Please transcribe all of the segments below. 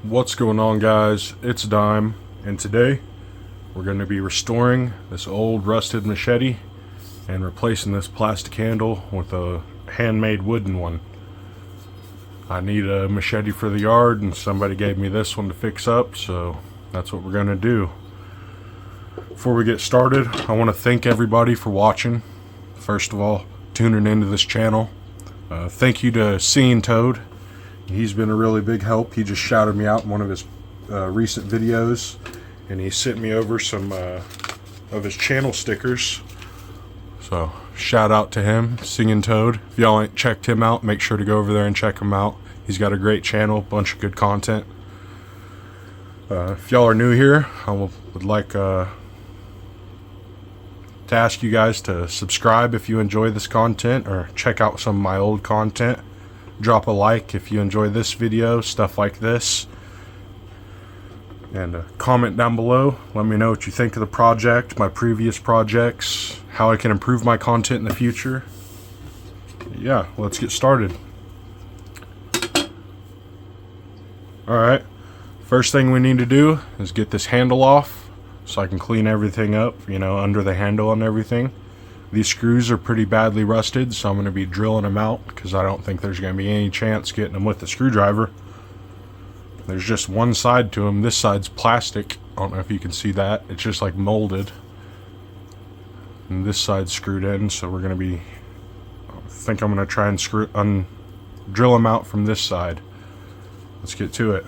What's going on, guys? It's Dime, and today we're going to be restoring this old rusted machete and replacing this plastic handle with a handmade wooden one. I need a machete for the yard, and somebody gave me this one to fix up, so that's what we're going to do. Before we get started, I want to thank everybody for watching. First of all, tuning into this channel. Thank you to Seeing Toad. He's been a really big help. He just shouted me out in one of his recent videos, and he sent me over some of his channel stickers. So shout out to him, Singing Toad. If y'all ain't checked him out, make sure to go over there and check him out. He's got a great channel, bunch of good content. If y'all are new here, I would like to ask you guys to subscribe if you enjoy this content, or check out some of my old content. Drop a like if you enjoy this video, stuff like this, and comment down below. Let me know what you think of the project, my previous projects, how I can improve my content in the future. Yeah, let's get started. Alright, first thing we need to do is get this handle off so I can clean everything up, under the handle and everything. These screws are pretty badly rusted, so I'm going to be drilling them out because I don't think there's going to be any chance getting them with the screwdriver. There's just one side to them. This side's plastic. I don't know if you can see that. It's just like molded. And this side's screwed in, so we're going to be... I think I'm going to try and drill them out from this side. Let's get to it.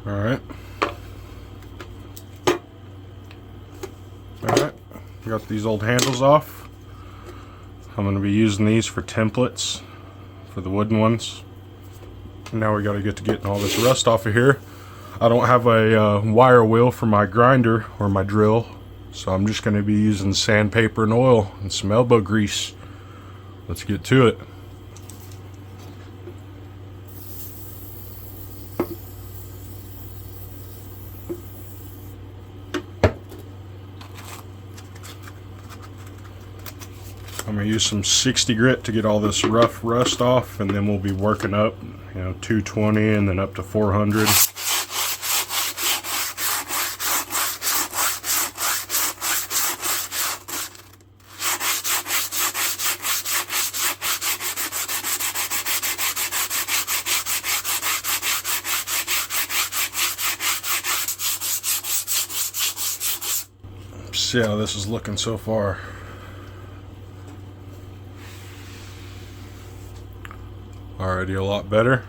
Alright, got these old handles off. I'm going to be using these for templates for the wooden ones. Now we got to get to getting all this rust off of here. I don't have a wire wheel for my grinder or my drill, so I'm just going to be using sandpaper and oil and some elbow grease. Let's get to it. I'm going to use some 60 grit to get all this rough rust off, and then we'll be working up, 220 and then up to 400. See how this is looking so far. Already a lot better.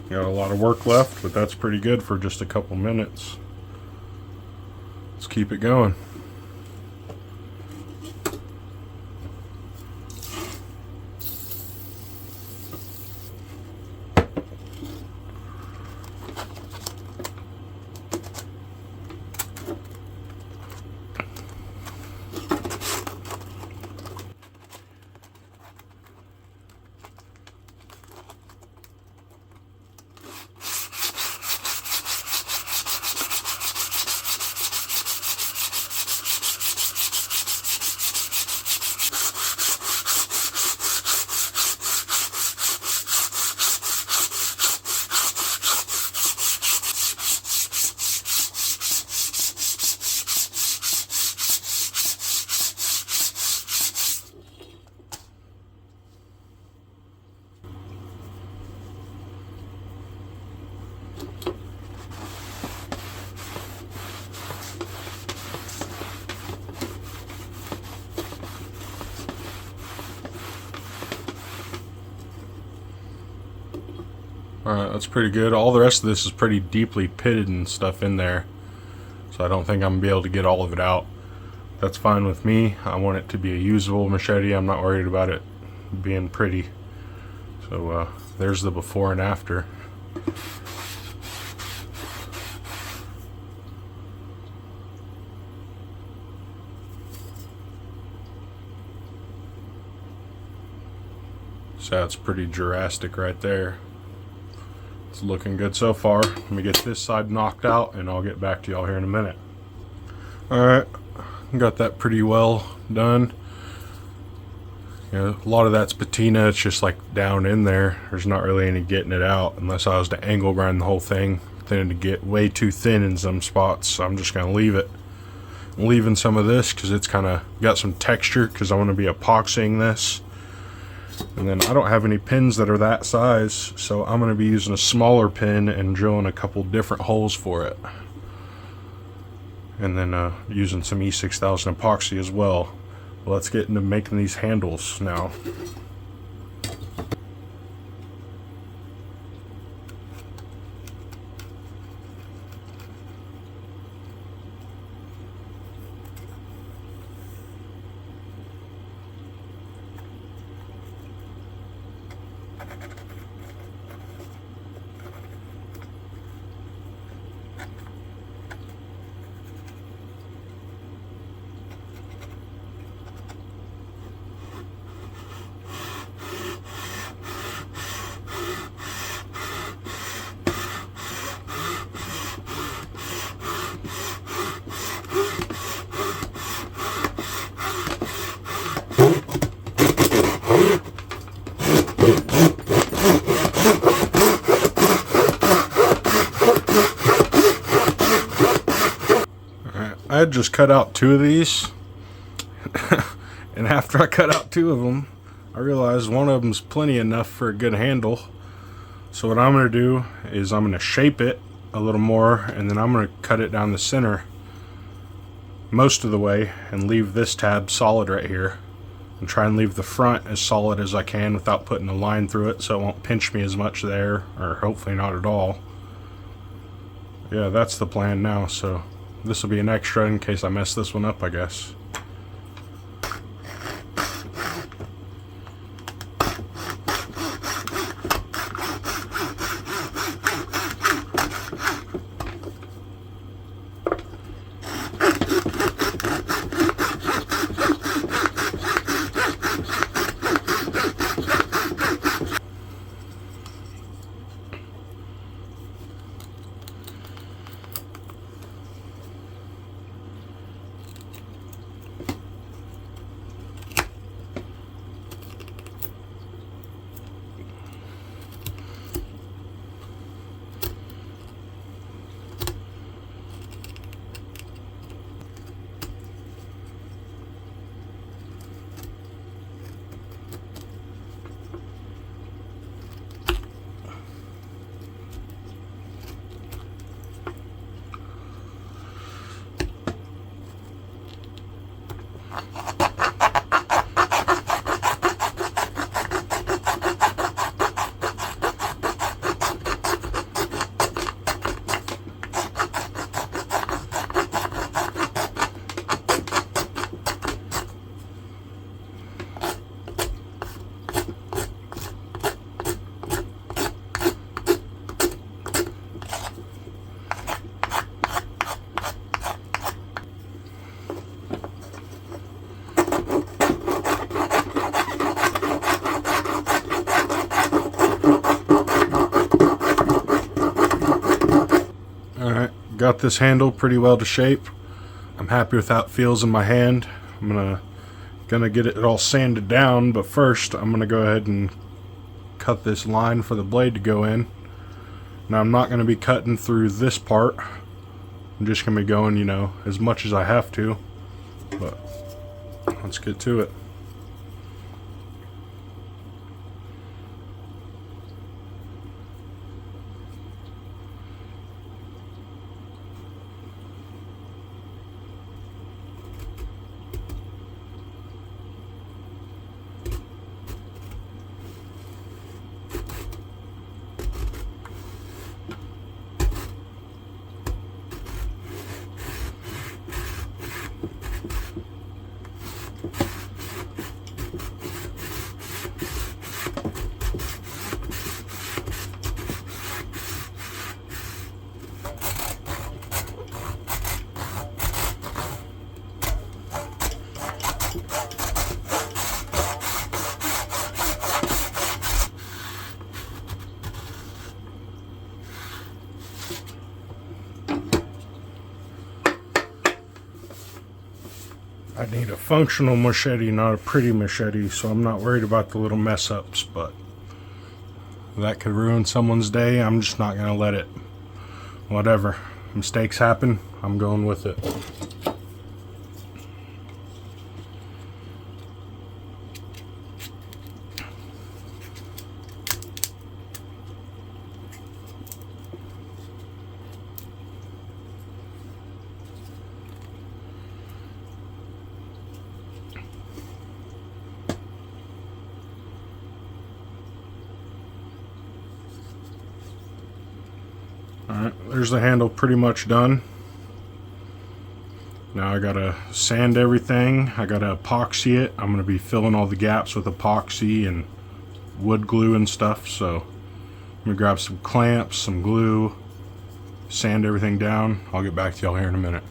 Got a lot of work left, but that's pretty good for just a couple minutes. Let's keep it going. Alright, that's pretty good. All the rest of this is pretty deeply pitted and stuff in there, so I don't think I'm going to be able to get all of it out. That's fine with me. I want it to be a usable machete. I'm not worried about it being pretty. So there's the before and after. So that's pretty drastic right there. It's looking good so far. Let me get this side knocked out and I'll get back to y'all here in a minute. Alright, got that pretty well done. You know, a lot of that's patina. It's just like down in there. There's not really any getting it out unless I was to angle grind the whole thing. Then to get way too thin in some spots, so I'm just going to leave it. I'm leaving some of this because it's kind of got some texture because I want to be epoxying this. And then I don't have any pins that are that size, so I'm going to be using a smaller pin and drilling a couple different holes for it. And then using some E6000 epoxy as well. Let's get into making these handles now. I had just cut out 2 of these, and after I cut out 2 of them, I realized one of them's plenty enough for a good handle. So what I'm going to do is I'm going to shape it a little more, and then I'm going to cut it down the center most of the way and leave this tab solid right here, and try and leave the front as solid as I can without putting a line through it so it won't pinch me as much there, or hopefully not at all. Yeah, that's the plan now, so this will be an extra in case I mess this one up, I guess. Got this handle pretty well to shape. I'm happy with how it feels in my hand. I'm gonna get it all sanded down, but first I'm gonna go ahead and cut this line for the blade to go in. Now I'm not gonna be cutting through this part. I'm just gonna be going, you know, as much as I have to. But let's get to it. need a functional machete, not a pretty machete, so I'm not worried about the little mess ups, but that could ruin someone's day. I'm just not gonna let it. Whatever. Mistakes happen. I'm going with it. Alright, there's the handle pretty much done. Now I gotta sand everything. I gotta epoxy it. I'm gonna be filling all the gaps with epoxy and wood glue and stuff. So I'm gonna grab some clamps, some glue, sand everything down. I'll get back to y'all here in a minute.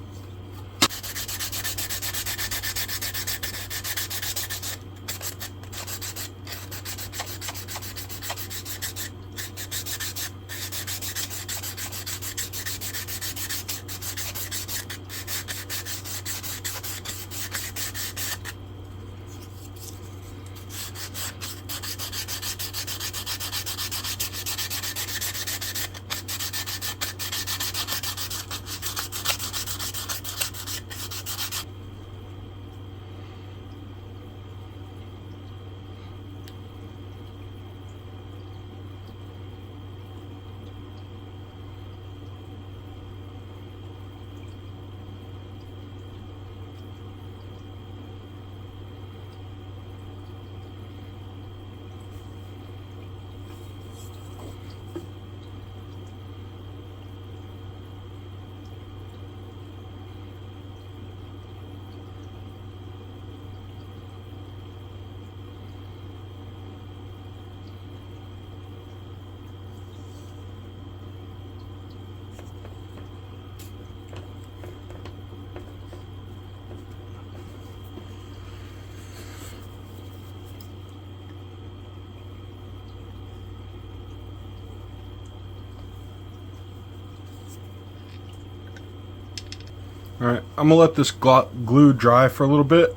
Alright, I'm gonna let this glue dry for a little bit,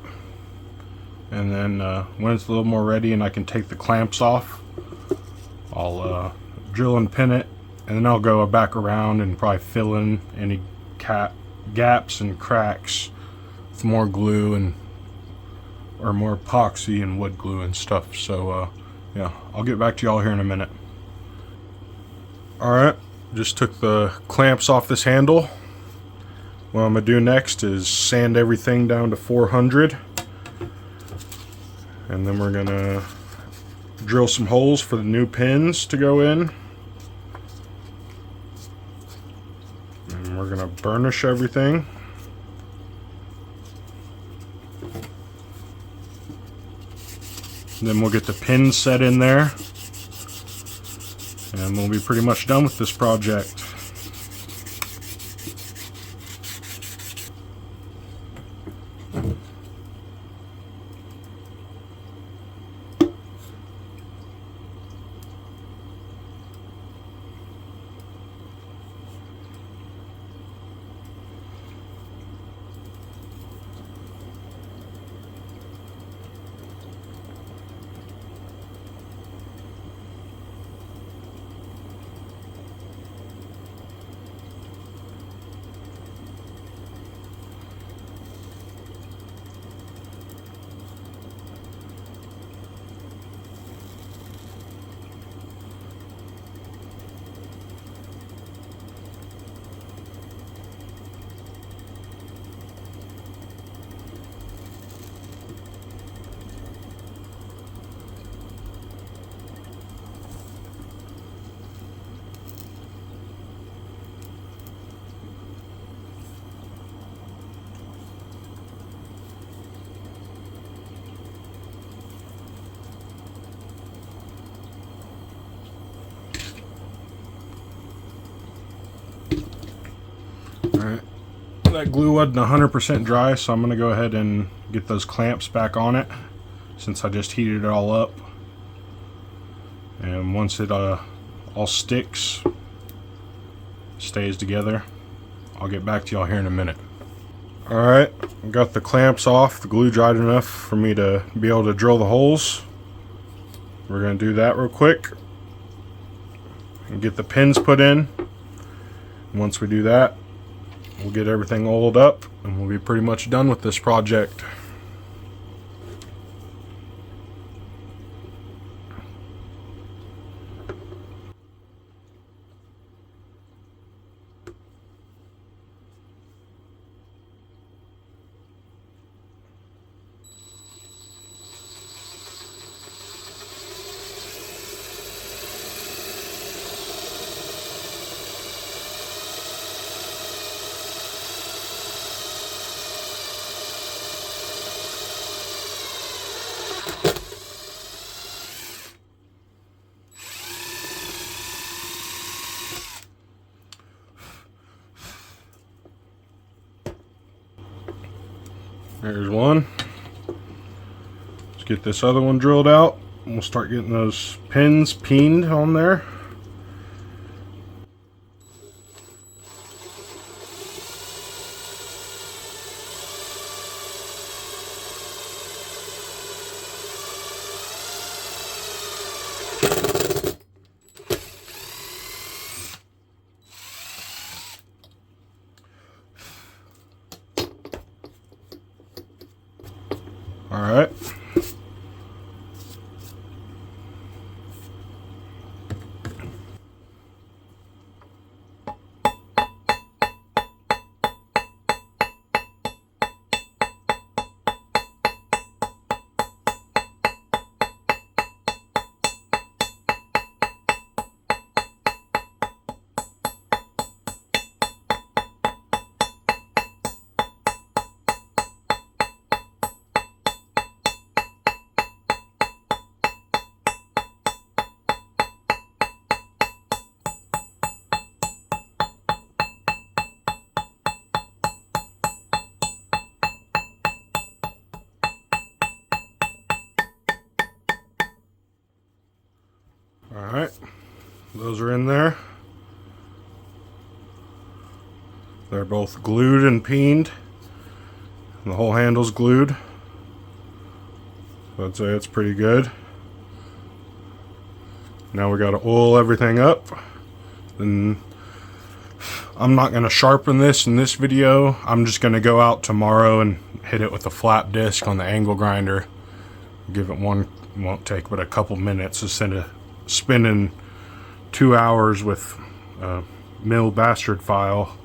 and then when it's a little more ready and I can take the clamps off, I'll drill and pin it, and then I'll go back around and probably fill in any gaps and cracks with more glue and or more epoxy and wood glue and stuff. So yeah, I'll get back to y'all here in a minute. Alright, just took the clamps off this handle. What I'm going to do next is sand everything down to 400, and then we're going to drill some holes for the new pins to go in, and we're going to burnish everything. Then we'll get the pins set in there, and we'll be pretty much done with this project. Alright, that glue wasn't 100% dry, so I'm going to go ahead and get those clamps back on it since I just heated it all up. And once it all sticks, stays together, I'll get back to y'all here in a minute. Alright, got the clamps off, the glue dried enough for me to be able to drill the holes. We're going to do that real quick and get the pins put in. Once we do that, we'll get everything oiled up and we'll be pretty much done with this project. There's one. Let's get this other one drilled out. And we'll start getting those pins peened on there. All right. Alright, those are in there. They're both glued and peened. And the whole handle's glued. So I'd say it's pretty good. Now we got to oil everything up. Then I'm not going to sharpen this in this video. I'm just going to go out tomorrow and hit it with a flat disc on the angle grinder. Give it one, won't take but a couple minutes instead of spending 2 hours with a mill bastard file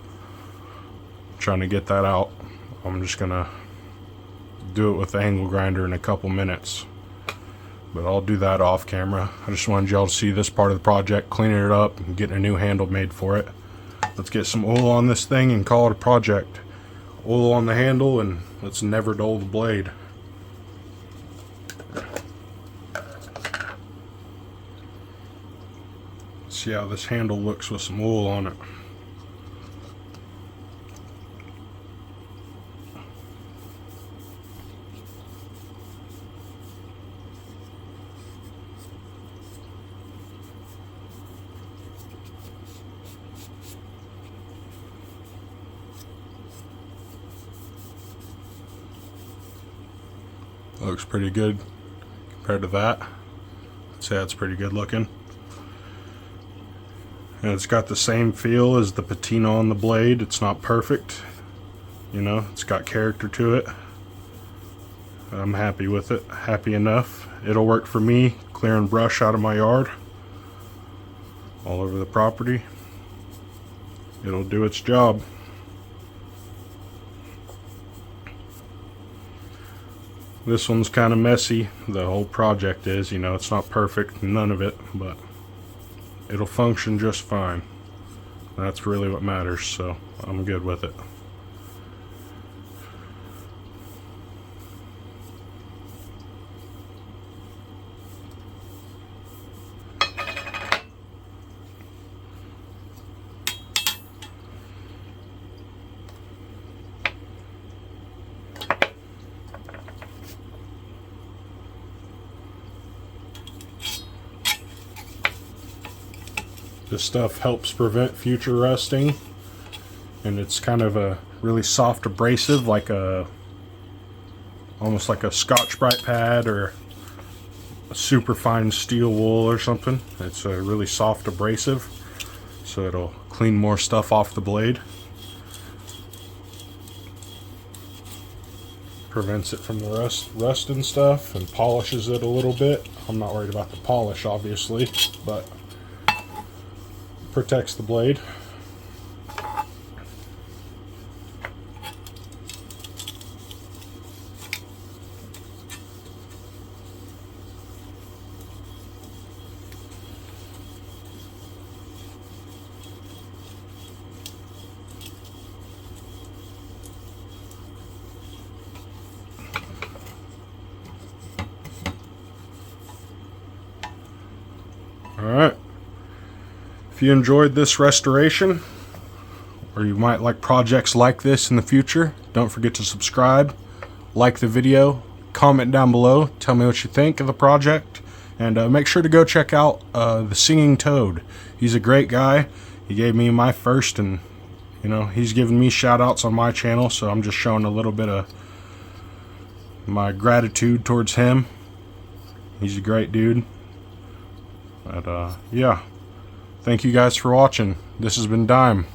trying to get that out. I'm just gonna do it with the angle grinder in a couple minutes, but I'll do that off camera. I just wanted y'all to see this part of the project, cleaning it up and getting a new handle made for it. Let's get some oil on this thing and call it a project. Oil on the handle and let's never dull the blade. See how this handle looks with some oil on it. Looks pretty good compared to that. I'd say that's pretty good looking. And it's got the same feel as the patina on the blade. It's not perfect, you know, it's got character to it. I'm happy with it, happy enough. It'll work for me clearing brush out of my yard all over the property. It'll do its job. This one's kind of messy. The whole project is, you know, it's not perfect, none of it, but it'll function just fine. That's really what matters, so I'm good with it. This stuff helps prevent future rusting. and it's kind of a really soft abrasive, like almost like a Scotch-Brite pad or a super fine steel wool or something. It's a really soft abrasive, so it'll clean more stuff off the blade. Prevents it from the rust and stuff, and polishes it a little bit. I'm not worried about the polish, obviously, but protects the blade. Alright, if you enjoyed this restoration, or you might like projects like this in the future, don't forget to subscribe, like the video, comment down below, tell me what you think of the project, and make sure to go check out the Singing Toad. He's a great guy. He gave me my first, and you know, he's given me shout outs on my channel, so I'm just showing a little bit of my gratitude towards him. He's a great dude. But yeah, thank you guys for watching. This has been Dime.